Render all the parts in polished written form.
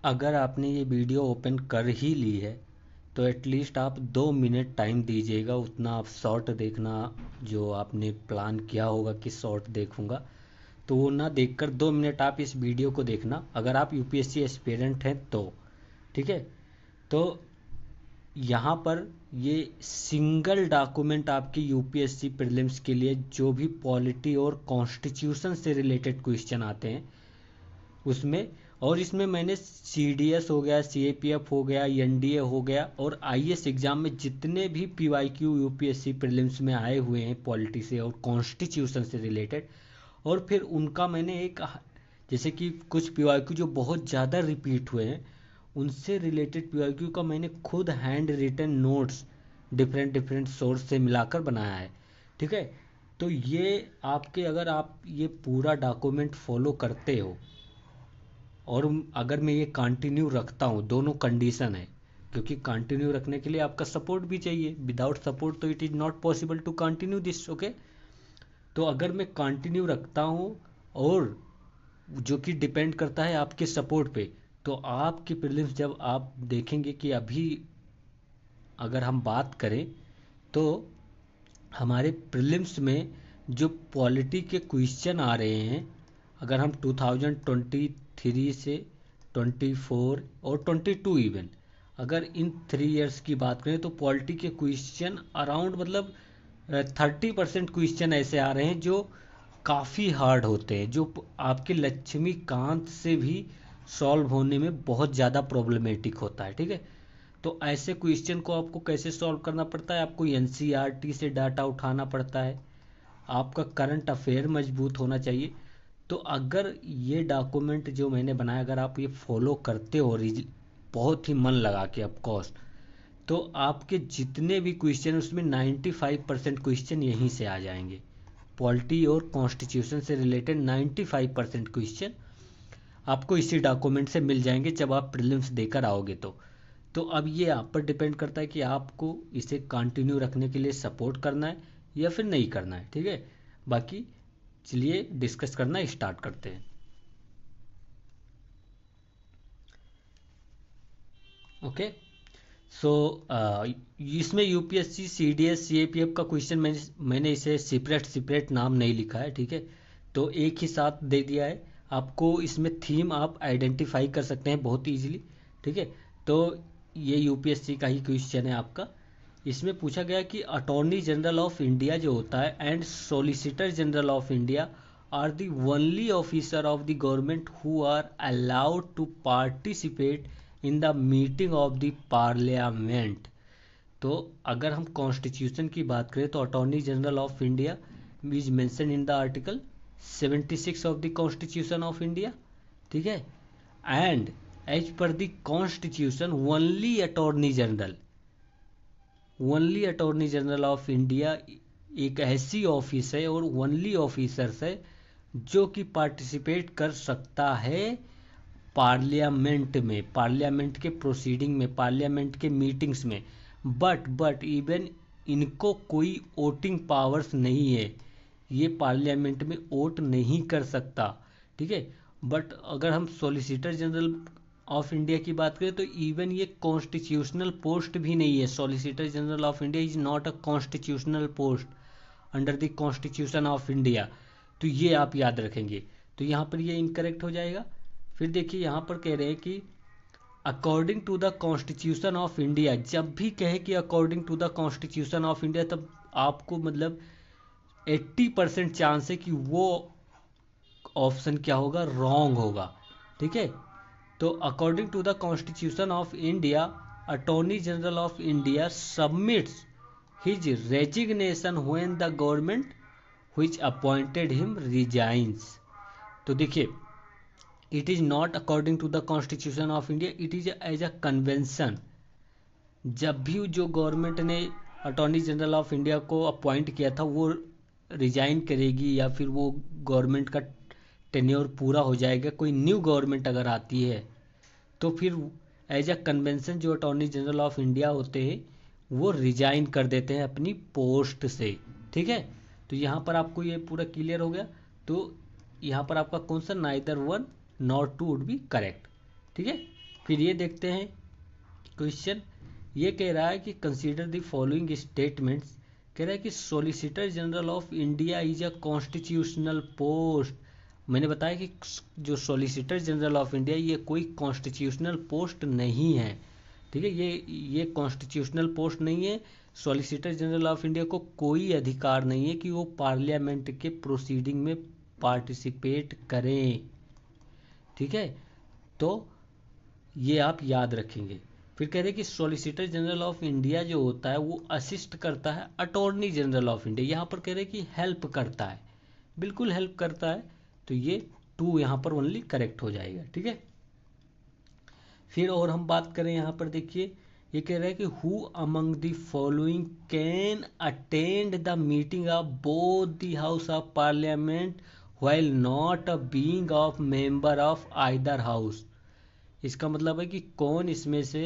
अगर आपने ये वीडियो ओपन कर ही ली है तो एटलीस्ट आप 2 मिनट टाइम दीजिएगा, उतना आप शॉर्ट देखना। जो आपने प्लान किया होगा कि शॉर्ट देखूंगा, तो वो ना देखकर 2 मिनट आप इस वीडियो को देखना, अगर आप यूपीएससी एस्पिरेंट हैं तो। ठीक है। तो यहाँ पर ये सिंगल डॉक्यूमेंट आपकी यूपीएससी प्रीलिम्स के लिए जो भी पॉलिटी और कॉन्स्टिट्यूशन से रिलेटेड क्वेश्चन आते हैं उसमें, और इसमें मैंने सीडीएस हो गया, सीएपीएफ हो गया, एनडीए हो गया, और आईएएस एग्जाम में जितने भी पीवाईक्यू यूपीएससी प्रीलिम्स में आए हुए हैं पॉलिटी से और कॉन्स्टिट्यूशन से रिलेटेड, और फिर उनका मैंने एक, जैसे कि कुछ पीवाईक्यू जो बहुत ज़्यादा रिपीट हुए हैं उनसे रिलेटेड पीवाईक्यू का मैंने खुद hand written notes different different source से मिलाकर बनाया है। ठीक है। तो ये आपके, अगर आप ये पूरा डॉक्यूमेंट फॉलो करते हो, और अगर मैं ये कंटिन्यू रखता हूँ, दोनों कंडीशन है, क्योंकि कंटिन्यू रखने के लिए आपका सपोर्ट भी चाहिए, विदाउट सपोर्ट तो it is not possible to continue this. Okay. तो अगर मैं कंटिन्यू रखता हूँ, और जो कि डिपेंड करता है आपके सपोर्ट पे, तो आपकी प्रीलिम्स जब आप देखेंगे कि अभी अगर हम बात करें तो हमारे प्रीलिम्स में जो पॉलिटी के क्वेश्चन आ रहे हैं, अगर हम 2023 से 24 और 22 इवन, अगर इन 3 इयर्स की बात करें तो पॉलिटी के क्वेश्चन अराउंड मतलब 30% क्वेश्चन ऐसे आ रहे हैं जो काफ़ी हार्ड होते हैं, जो आपके लक्ष्मीकांत से भी सॉल्व होने में बहुत ज़्यादा प्रॉब्लमेटिक होता है। ठीक है। तो ऐसे क्वेश्चन को आपको कैसे सॉल्व करना पड़ता है, आपको एनसीईआरटी से डाटा उठाना पड़ता है, आपका करंट अफेयर मजबूत होना चाहिए। तो अगर ये डॉक्यूमेंट जो मैंने बनाया अगर आप ये फॉलो करते हो बहुत ही मन लगा के ऑफ कोर्स, तो आपके जितने भी क्वेश्चन उसमें 95% क्वेश्चन यहीं से आ जाएंगे। पॉलिटी और कॉन्स्टिट्यूशन से रिलेटेड 95% क्वेश्चन आपको इसी डॉक्यूमेंट से मिल जाएंगे जब आप प्रीलिम्स देकर आओगे तो अब ये आप पर डिपेंड करता है कि आपको इसे कंटिन्यू रखने के लिए सपोर्ट करना है या फिर नहीं करना है। ठीक है। बाकी चलिए डिस्कस करना स्टार्ट करते हैं। ओके। सो इसमें यूपीएससी सीडीएस सीएपीएफ का क्वेश्चन मैंने इसे सेपरेट सेपरेट नाम नहीं लिखा है। ठीक है। तो एक ही साथ दे दिया है आपको। इसमें थीम आप आइडेंटिफाई कर सकते हैं बहुत इजीली। ठीक है। तो ये यूपीएससी का ही क्वेश्चन है आपका। इसमें पूछा गया कि अटॉर्नी जनरल ऑफ इंडिया जो होता है and solicitor general of India are the only officer of the government who are allowed to participate in the meeting of the parliament. तो अगर हम कॉन्स्टिट्यूशन की बात करें तो attorney general of India is mention in the article 76 of the constitution of India. ठीक है। And as per the constitution only attorney general of India एक ऐसी ऑफिस है और ओनली ऑफिसर्स है जो कि पार्टिसिपेट कर सकता है पार्लियामेंट में, पार्लियामेंट के प्रोसीडिंग में, पार्लियामेंट के मीटिंग्स में। बट इवन इनको कोई वोटिंग पावर्स नहीं है, ये पार्लियामेंट में वोट नहीं कर सकता। ठीक है। बट अगर हम सॉलिसिटर जनरल ऑफ इंडिया की बात करें तो इवन ये कॉन्स्टिट्यूशनल पोस्ट भी नहीं है। Solicitor general of India is not a constitutional post under the constitution of India. तो ये आप याद रखेंगे। तो यहाँ पर ये इनकरेक्ट हो जाएगा। फिर देखिए यहाँ पर कह रहे हैं कि according to the constitution of India, जब भी कहे कि according to the constitution of India तब आपको मतलब 80% चांस है कि वो ऑप्शन क्या होगा, रॉन्ग होगा। ठीक है। तो according to the constitution of India attorney general of India submits his resignation when the government which appointed him resigns। तो देखिए it is not according to the constitution of India, it is as a convention. जब भी जो government ने attorney general of India को appoint किया था वो रिजाइन करेगी या फिर वो गवर्नमेंट का टेन्योर पूरा हो जाएगा, कोई न्यू गवर्नमेंट अगर आती है तो फिर एज अ कन्वेंशन जो अटॉर्नी जनरल ऑफ इंडिया होते हैं वो रिजाइन कर देते हैं अपनी पोस्ट से। ठीक है। तो यहाँ पर आपको ये पूरा क्लियर हो गया। तो यहाँ पर आपका कौन सा neither one not two would be correct. ठीक है। फिर ये देखते हैं क्वेश्चन, ये कह रहा है कि कंसीडर द फॉलोइंग स्टेटमेंट्स। कह रहा है कि solicitor general of India is a constitutional post. मैंने बताया कि जो सॉलिसिटर जनरल ऑफ इंडिया ये कोई कॉन्स्टिट्यूशनल पोस्ट नहीं है, ठीक है, ये कॉन्स्टिट्यूशनल पोस्ट नहीं है। सॉलिसिटर जनरल ऑफ इंडिया को कोई अधिकार नहीं है कि वो पार्लियामेंट के प्रोसीडिंग में पार्टिसिपेट करें, ठीक है, तो ये आप याद रखेंगे। फिर कह रहे कि सॉलिसिटर जनरल ऑफ इंडिया जो होता है वो असिस्ट करता है अटॉर्नी जनरल ऑफ इंडिया। यहाँ पर कह रहे कि हेल्प करता है, बिल्कुल हेल्प करता है, तो ये 2 यहाँ पर ओनली करेक्ट हो जाएगा, ठीक है। फिर और हम बात करें यहाँ पर देखिए, ये कह रहा है कि who among the following can attend the meeting of both the house of parliament while not being of member of either house. इसका मतलब है कि कौन इसमें से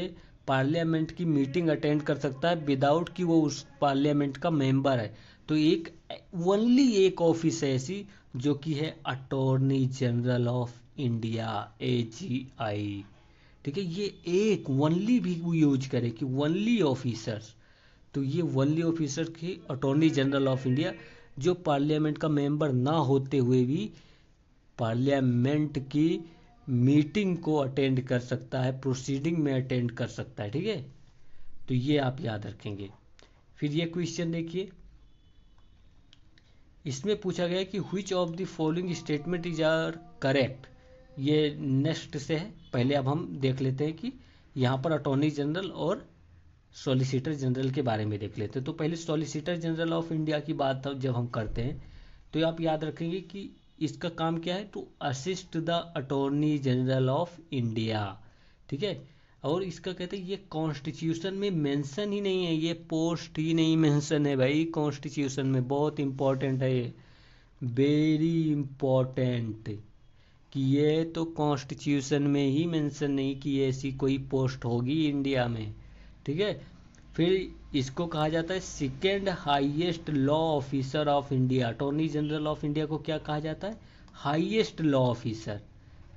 पार्लियामेंट की मीटिंग अटेंड कर सकता है विदाउट कि वो उस पार्लियामेंट का मेंबर है। तो एक ओनली एक ऑफिस है ऐसी जो कि है attorney general of India, AGI, ठीक है। ये एक ओनली भी यूज करे कि ओनली ऑफिसर्स, तो ये ओनली ऑफिसर की अटॉर्नी जनरल ऑफ इंडिया जो पार्लियामेंट का मेंबर ना होते हुए भी पार्लियामेंट की मीटिंग को अटेंड कर सकता है, प्रोसीडिंग में अटेंड कर सकता है, ठीक है। तो ये आप याद रखेंगे। फिर ये क्वेश्चन देखिए, इसमें पूछा गया कि which of the following statement is are correct. ये नेक्स्ट से है, पहले अब हम देख लेते हैं कि यहाँ पर अटॉर्नी जनरल और सॉलिसिटर जनरल के बारे में देख लेते हैं। तो पहले सॉलिसिटर जनरल ऑफ इंडिया की बात जब हम करते हैं तो आप याद रखेंगे कि इसका काम क्या है, to assist the attorney general of India, ठीक है। और इसका कहते हैं ये कॉन्स्टिट्यूशन में मेंशन ही नहीं है, ये पोस्ट ही नहीं मेंशन है भाई कॉन्स्टिट्यूशन में, बहुत इंपॉर्टेंट है ये, वेरी इंपॉर्टेंट, कि ये तो कॉन्स्टिट्यूशन में ही मेंशन नहीं कि ऐसी कोई पोस्ट होगी इंडिया में, ठीक है। फिर इसको कहा जाता है second highest law officer of India. Attorney general of India को क्या कहा जाता है, हाईएस्ट लॉ ऑफिसर,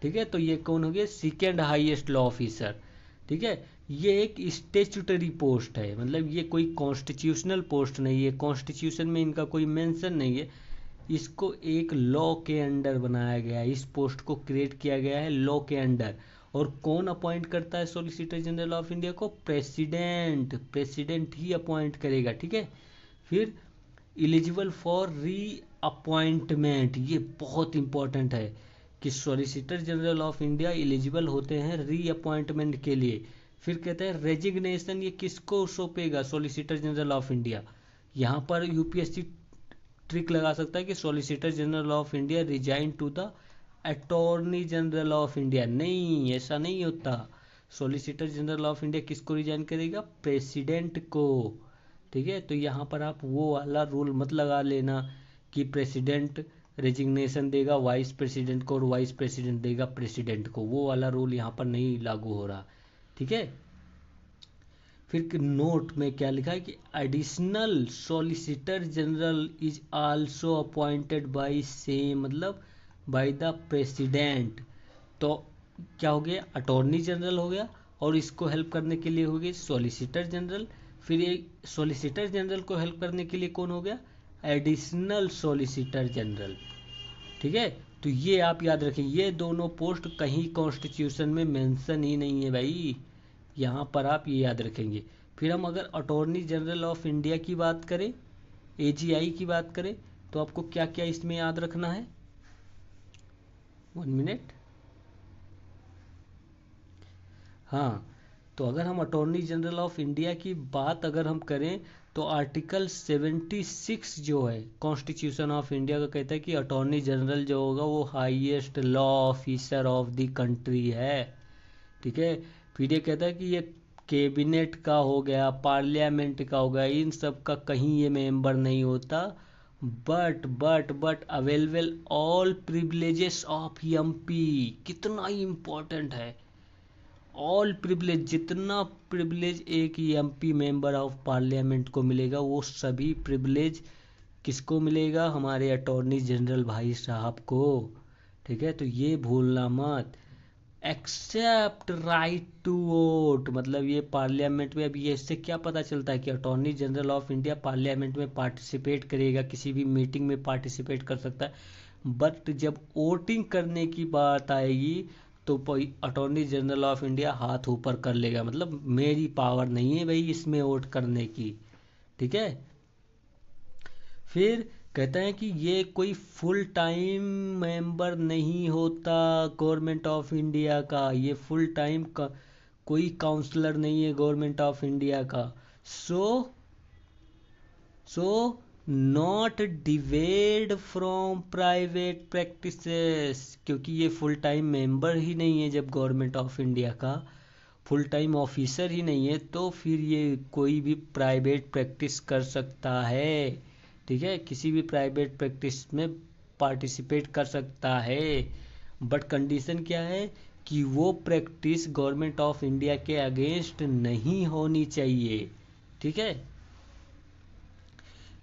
ठीक है। तो ये कौन हो गया, सेकेंड हाईएस्ट लॉ ऑफिसर, ठीक है। ये एक स्टेचुटरी पोस्ट है, मतलब ये कोई कॉन्स्टिट्यूशनल पोस्ट नहीं है, कॉन्स्टिट्यूशन में इनका कोई मेंशन नहीं है, इसको एक लॉ के अंडर बनाया गया है, इस पोस्ट को क्रिएट किया गया है लॉ के अंडर। और कौन अपॉइंट करता है सॉलिसिटर जनरल ऑफ इंडिया को, प्रेसिडेंट, प्रेसिडेंट ही अपॉइंट करेगा, ठीक है। फिर एलिजिबल फॉर री अपॉइंटमेंट, ये बहुत इंपॉर्टेंट है कि solicitor general of India eligible होते हैं री अपॉइंटमेंट के लिए। फिर कहते हैं रेजिग्नेशन, ये किसको सौंपेगा, सॉलिसिटर जनरल ऑफ इंडिया। यहाँ पर यूपीएससी ट्रिक लगा सकता है कि solicitor general of India resign to the attorney general of India, नहीं ऐसा नहीं होता। सॉलिसिटर जनरल ऑफ इंडिया किसको रिजाइन करेगा, प्रेसिडेंट को, ठीक है। तो यहाँ पर आप वो वाला रूल मत लगा लेना कि प्रेसिडेंट रेजिग्नेशन देगा वाइस प्रेसिडेंट को और वाइस प्रेसिडेंट देगा प्रेसिडेंट को, वो वाला रूल यहाँ पर नहीं लागू हो रहा, ठीक है। फिर नोट में क्या लिखा है कि additional solicitor general is also appointed by same, मतलब बाय द प्रेसिडेंट। तो क्या हो गया, अटॉर्नी जनरल हो गया और इसको हेल्प करने के लिए हो गई सॉलिसिटर जनरल। फिर ये सॉलिसिटर जनरल को हेल्प करने के लिए कौन हो गया, एडिशनल सॉलिसिटर जनरल, ठीक है। तो ये आप याद रखें, ये दोनों पोस्ट कहीं कॉन्स्टिट्यूशन में मेंशन ही नहीं है भाई, यहाँ पर आप ये याद रखेंगे। फिर हम अगर अटॉर्नी जनरल ऑफ इंडिया की बात करें, AGI की बात करें, तो आपको क्या क्या इसमें याद रखना है, 1 मिनट। हाँ, तो अगर हम अटॉर्नी जनरल ऑफ इंडिया की बात अगर हम करें तो आर्टिकल 76 जो है कॉन्स्टिट्यूशन ऑफ इंडिया का कहता है कि अटॉर्नी जनरल जो होगा वो highest law officer of the country है, ठीक है। फिर ये कहता है कि ये कैबिनेट का हो गया, पार्लियामेंट का हो गया, इन सब का कहीं ये मेंबर नहीं होता, but available all privileges of MP, कितना इम्पोर्टेंट है, ऑल प्रिविलेज, जितना प्रिविलेज एक MP मेंबर ऑफ पार्लियामेंट को मिलेगा वो सभी प्रिविलेज किसको मिलेगा, हमारे अटॉर्नी जनरल भाई साहब को, ठीक है। तो ये भूलना मत, एक्सेप्ट राइट टू वोट, मतलब ये पार्लियामेंट में, अभी इससे क्या पता चलता है कि attorney general of India parliament में पार्टिसिपेट करेगा, किसी भी मीटिंग में पार्टिसिपेट कर सकता है, बट जब वोटिंग करने की बात आएगी तो अटॉर्नी जनरल ऑफ इंडिया हाथ ऊपर कर लेगा, मतलब मेरी पावर नहीं है भाई इसमें वोट करने की। ठीक है। फिर कहता है कि ये कोई फुल टाइम मेंबर नहीं होता गवर्नमेंट ऑफ इंडिया का, ये फुल टाइम का कोई काउंसलर नहीं है गवर्नमेंट ऑफ इंडिया का। सो सो नॉट डिवेड फ्रॉम प्राइवेट प्रैक्टिसेस, क्योंकि ये फुल टाइम मेंबर ही नहीं है जब गवर्नमेंट ऑफ इंडिया का, फुल टाइम ऑफिसर ही नहीं है, तो फिर ये कोई भी प्राइवेट प्रैक्टिस कर सकता है। ठीक है, किसी भी प्राइवेट प्रैक्टिस में पार्टिसिपेट कर सकता है, बट कंडीशन क्या है कि वो प्रैक्टिस गवर्नमेंट ऑफ इंडिया के अगेंस्ट नहीं होनी चाहिए। ठीक है।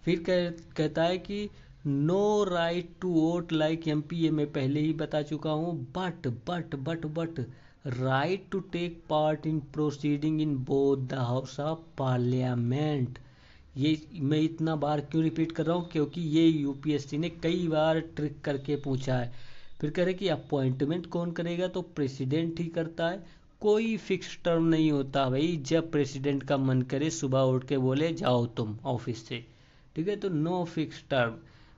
फिर कहता है कि no right to vote like MP, ये मैं पहले ही बता चुका हूँ, but right to take part in proceeding in both the house of parliament. ये मैं इतना बार क्यों रिपीट कर रहा हूँ, क्योंकि ये यूपीएससी ने कई बार ट्रिक करके पूछा है। फिर कह रहे कि अपॉइंटमेंट कौन करेगा, तो प्रेसिडेंट ही करता है, कोई फिक्स टर्म नहीं होता भाई, जब प्रेसिडेंट का मन करे सुबह उठ के बोले जाओ तुम ऑफिस से। ठीक है, तो नो फिक्स टर्म।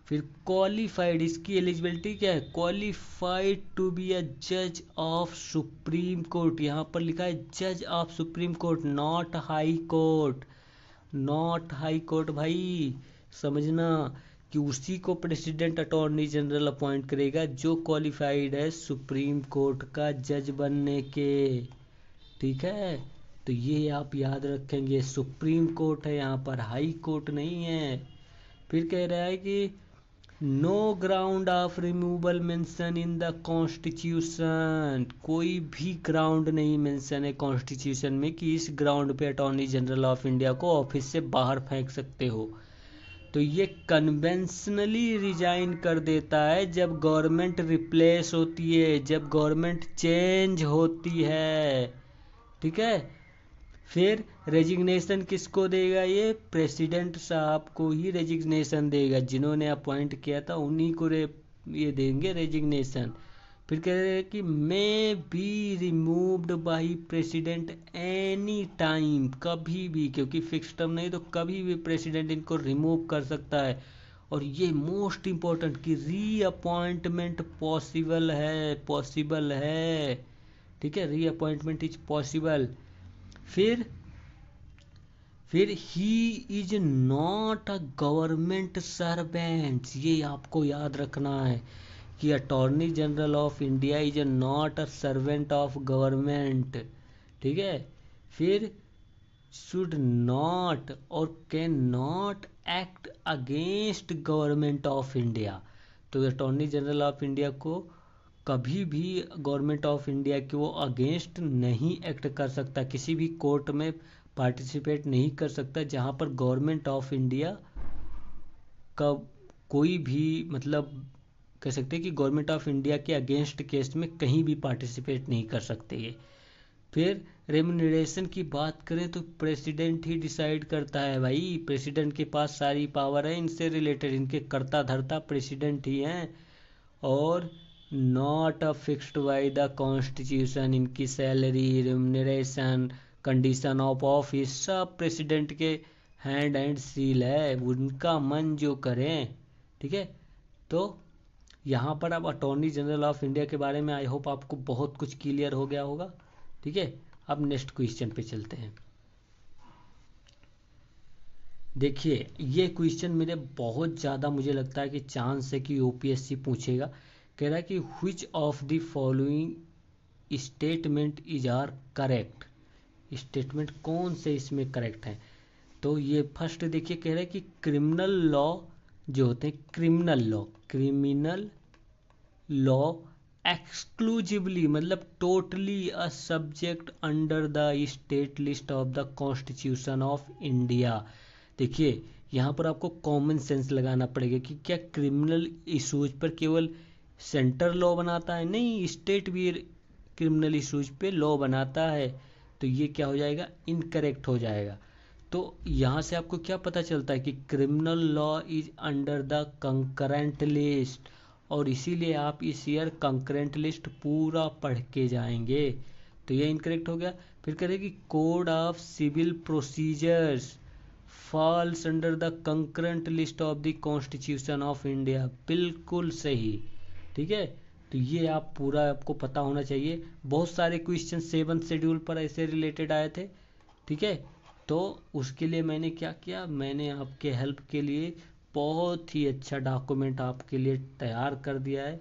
फिर क्वालिफाइड, इसकी एलिजिबिलिटी क्या है, क्वालिफाइड टू बी अ जज ऑफ सुप्रीम कोर्ट, यहाँ पर लिखा है जज of supreme court, not high court, not high court भाई, समझना कि उसी को प्रेसिडेंट अटॉर्नी जनरल अपॉइंट करेगा जो क्वालिफाइड है सुप्रीम कोर्ट का जज बनने के। ठीक है, तो ये आप याद रखेंगे, सुप्रीम कोर्ट है यहाँ पर, हाई कोर्ट नहीं है। फिर कह रहा है कि no ground of removal mention in the constitution, कोई भी ग्राउंड नहीं मेंशन है कॉन्स्टिट्यूशन में कि इस ग्राउंड पे अटॉर्नी जनरल ऑफ इंडिया को ऑफिस से बाहर फेंक सकते हो। तो ये कन्वेंशनली रिजाइन कर देता है जब गवर्नमेंट रिप्लेस होती है, जब गवर्नमेंट चेंज होती है। ठीक है। फिर रेजिग्नेशन किसको देगा, ये प्रेसिडेंट साहब को ही रेजिग्नेशन देगा, जिन्होंने अपॉइंट किया था उन्हीं को ये देंगे रेजिग्नेशन। फिर कह रहे हैं कि may be removed by president any time, कभी भी, क्योंकि फिक्स टर्म नहीं तो कभी भी प्रेसिडेंट इनको रिमूव कर सकता है। और ये मोस्ट इम्पोर्टेंट कि री अपॉइंटमेंट पॉसिबल है, पॉसिबल है। ठीक है, री अपॉइंटमेंट इज पॉसिबल। फिर he is not a government servant, ये आपको याद रखना है कि attorney general of India is not a servant of government. ठीक है। फिर शुड नॉट और can not act against government of India, तो अटॉर्नी जनरल ऑफ इंडिया को कभी भी गवर्नमेंट ऑफ इंडिया के वो अगेंस्ट नहीं एक्ट कर सकता, किसी भी कोर्ट में पार्टिसिपेट नहीं कर सकता जहां पर गवर्नमेंट ऑफ इंडिया का कोई भी, मतलब कह सकते हैं कि गवर्नमेंट ऑफ इंडिया के अगेंस्ट केस में कहीं भी पार्टिसिपेट नहीं कर सकते ये। फिर रेम्यूनरेशन की बात करें तो प्रेसिडेंट ही डिसाइड करता है भाई, प्रेसिडेंट के पास सारी पावर है इनसे रिलेटेड, इनके कर्ता धर्ता प्रेसिडेंट ही हैं। और not a fixed by the constitution, इनकी salary, remuneration, condition of office सब प्रेसिडेंट के हैंड एंड सील है, उनका मन जो करें। ठीक है, तो यहाँ पर अब अटॉर्नी जनरल ऑफ इंडिया के बारे में आई होप आपको बहुत कुछ क्लियर हो गया होगा। ठीक है, अब नेक्स्ट क्वेश्चन पे चलते हैं। देखिए ये क्वेश्चन मेरे बहुत ज़्यादा मुझे लगता है कि चांस है कि यूपीएससी पूछेगा। कह रहा है कि which of the following statement is are correct, statement कौन से इसमें करेक्ट है। तो ये फर्स्ट देखिए, कह रहा है कि क्रिमिनल लॉ जो होते हैं, क्रिमिनल लॉ एक्सक्लूसिवली, मतलब totally a subject under the state list of the constitution of India. देखिए यहाँ पर आपको कॉमन सेंस लगाना पड़ेगा कि क्या क्रिमिनल इश्यूज पर केवल सेंटर लॉ बनाता है, नहीं, स्टेट भी क्रिमिनल इशूज पे लॉ बनाता है, तो ये क्या हो जाएगा, इनकरेक्ट हो जाएगा। तो यहाँ से आपको क्या पता चलता है कि criminal law is under the concurrent list, और इसीलिए आप इस ईयर कंकरेंट लिस्ट पूरा पढ़ के जाएंगे। तो ये इनकरेक्ट हो गया। फिर करें code of civil procedures falls under the concurrent list of the constitution of India, बिल्कुल सही। ठीक है, तो ये आप पूरा आपको पता होना चाहिए। बहुत सारे क्वेश्चन 7th शेड्यूल पर ऐसे रिलेटेड आए थे। ठीक है, तो उसके लिए मैंने क्या किया, मैंने आपके हेल्प के लिए बहुत ही अच्छा डॉक्यूमेंट आपके लिए तैयार कर दिया है।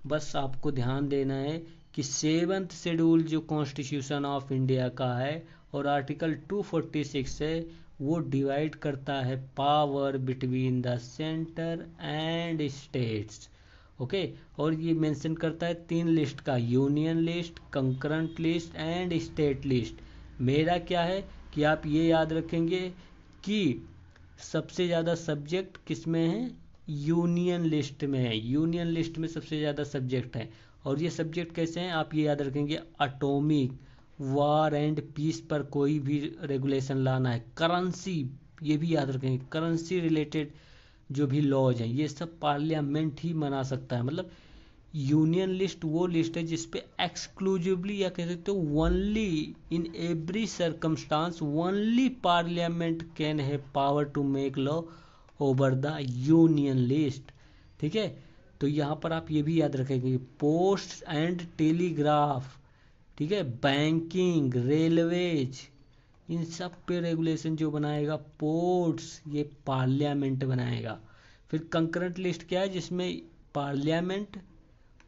बस आपको ध्यान देना है कि 7th शेड्यूल जो कॉन्स्टिट्यूशन ऑफ इंडिया का है और आर्टिकल 246 है, वो डिवाइड करता है power between the centre and states. Okay, और ये मेंशन करता है 3 लिस्ट का, union list, concurrent list and state list. मेरा क्या है कि आप ये याद रखेंगे कि सबसे ज़्यादा सब्जेक्ट किस में है, यूनियन लिस्ट में है। यूनियन लिस्ट में सबसे ज़्यादा सब्जेक्ट है, और ये सब्जेक्ट कैसे हैं आप ये याद रखेंगे, एटॉमिक, वार एंड पीस पर कोई भी रेगुलेशन लाना है, करेंसी, ये भी याद रखेंगे, करेंसी रिलेटेड जो भी लॉज हैं ये सब पार्लियामेंट ही बना सकता है। मतलब यूनियन लिस्ट वो लिस्ट है जिसपे एक्सक्लूसिवली या कह सकते हो only in every circumstance only parliament can have power to make law over the union list. ठीक है, तो यहाँ पर आप ये भी याद रखेंगे, पोस्ट एंड टेलीग्राफ, ठीक है, बैंकिंग, रेलवेज, इन सब पे रेगुलेशन जो बनाएगा पोर्ट्स, ये पार्लियामेंट बनाएगा। फिर कंकरेंट लिस्ट क्या है, जिसमें पार्लियामेंट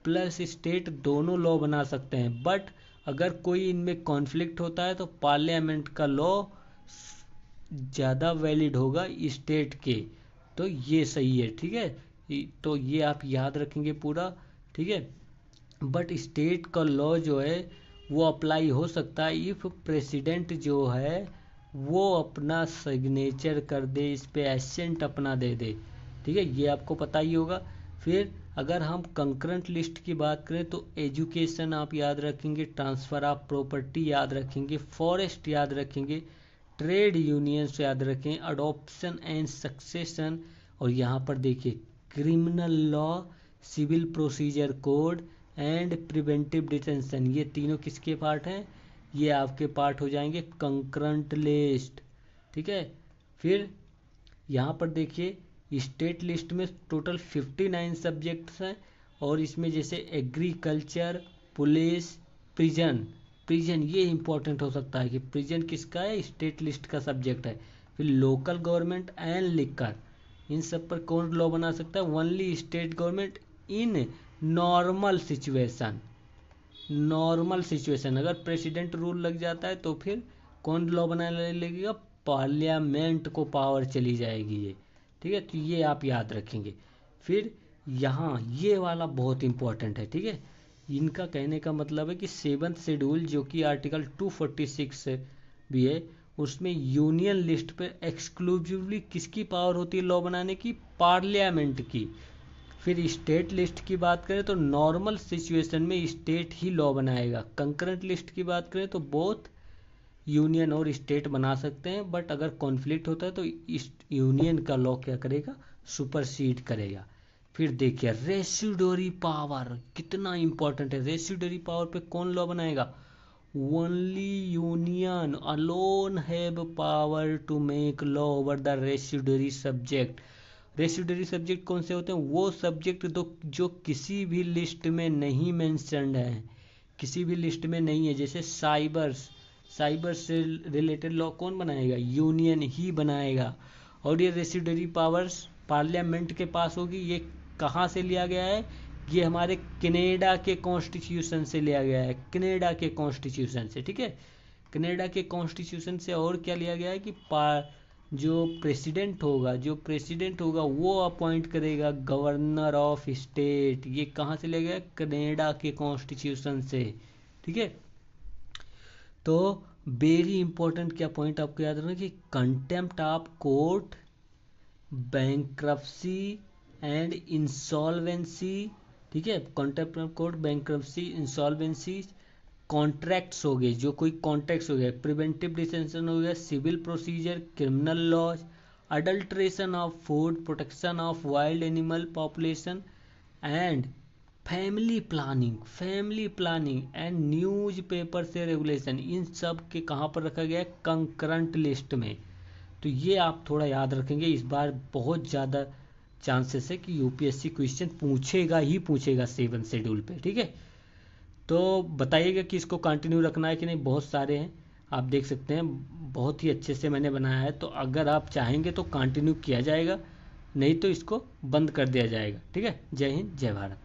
प्लस स्टेट दोनों लॉ बना सकते हैं, बट अगर कोई इनमें कॉन्फ्लिक्ट होता है तो पार्लियामेंट का लॉ ज़्यादा वैलिड होगा स्टेट के। तो ये सही है। ठीक है, तो ये आप याद रखेंगे पूरा। ठीक है, बट स्टेट का लॉ जो है वो अप्लाई हो सकता है इफ प्रेसिडेंट जो है वो अपना सिग्नेचर कर दे, इस पे एसेंट अपना दे दे। ठीक है, ये आपको पता ही होगा। फिर अगर हम कंकरेंट लिस्ट की बात करें तो एजुकेशन आप याद रखेंगे, ट्रांसफ़र ऑफ प्रॉपर्टी याद रखेंगे, फॉरेस्ट याद रखेंगे, ट्रेड यूनियंस याद रखें, अडॉप्शन एंड सक्सेशन, और यहाँ पर देखिए criminal law, civil procedure code and preventive detention, ये तीनों किसके पार्ट हैं, ये आपके पार्ट हो जाएंगे कंकरेंट लिस्ट। ठीक है, फिर यहाँ पर देखिए स्टेट लिस्ट में टोटल 59 सब्जेक्ट्स हैं, और इसमें जैसे एग्रीकल्चर, पुलिस, प्रिजन, प्रिजन ये इंपॉर्टेंट हो सकता है कि प्रिजन किसका है, स्टेट लिस्ट का सब्जेक्ट है। फिर लोकल गवर्नमेंट एंड लिकर, इन सब पर कौन लॉ बना सकता है, only state government in normal situation. Normal situation अगर प्रेसिडेंट रूल लग जाता है तो फिर कौन लॉ बनाने लगेगा, पार्लियामेंट को पावर चली जाएगी ये। ठीक है, तो ये आप याद रखेंगे। फिर यहाँ ये वाला बहुत इंपॉर्टेंट है। ठीक है, इनका कहने का मतलब है कि 7th शेड्यूल जो कि आर्टिकल 246 भी है, उसमें यूनियन लिस्ट पे एक्सक्लूसिवली किसकी पावर होती है लॉ बनाने की, पार्लियामेंट की। फिर स्टेट लिस्ट की बात करें तो नॉर्मल सिचुएशन में स्टेट ही लॉ बनाएगा। कंकरेंट लिस्ट की बात करें तो बोथ यूनियन और स्टेट बना सकते हैं, बट अगर कॉन्फ्लिक्ट होता है तो यूनियन का लॉ क्या करेगा, सुपरसीड करेगा। फिर देखिए रेसिडुअरी पावर कितना इंपॉर्टेंट है। रेसिडुअरी पावर पे कौन लॉ बनाएगा, only union alone have power to make law over the residuary subject. Residuary subject कौन से होते हैं, वो सब्जेक्ट जो किसी भी लिस्ट में नहीं मेंशन्ड है, किसी भी लिस्ट में नहीं है। जैसे साइबर से रिलेटेड लॉ कौन बनाएगा, यूनियन ही बनाएगा। और ये रेसिडुअरी पावर्स पार्लियामेंट के पास होगी। ये कहाँ से लिया गया है, ये हमारे कनाडा के कॉन्स्टिट्यूशन से लिया गया है, कनाडा के कॉन्स्टिट्यूशन से। ठीक है, कनाडा के कॉन्स्टिट्यूशन से। और क्या लिया गया है कि जो प्रेसिडेंट होगा वो अपॉइंट करेगा गवर्नर ऑफ स्टेट। ये कहाँ से लिया गया है, कनाडा के कॉन्स्टिट्यूशन से। ठीक है, तो वेरी इंपॉर्टेंट क्या पॉइंट आपको याद रखना कि contempt of court, bankruptcy and insolvency. ठीक है, contempt of court, bankruptcy, insolvency, contracts हो गए, जो कोई कॉन्ट्रैक्ट्स हो गए, प्रिवेंटिव डिटेंशन हो गया, civil procedure, criminal laws, adulteration of food, protection of wild animal population and family planning and newspaper से रेगुलेशन, इन सब के कहाँ पर रखा गया है, कंकरंट लिस्ट में। तो ये आप थोड़ा याद रखेंगे, इस बार बहुत ज़्यादा चांसेस है कि यूपीएससी क्वेश्चन पूछेगा ही पूछेगा 7 शेड्यूल पे, ठीक है। तो बताइएगा कि इसको कंटिन्यू रखना है कि नहीं, बहुत सारे हैं, आप देख सकते हैं बहुत ही अच्छे से मैंने बनाया है। तो अगर आप चाहेंगे तो कंटिन्यू किया जाएगा, नहीं तो इसको बंद कर दिया जाएगा, ठीक है। जय हिंद, जय भारत।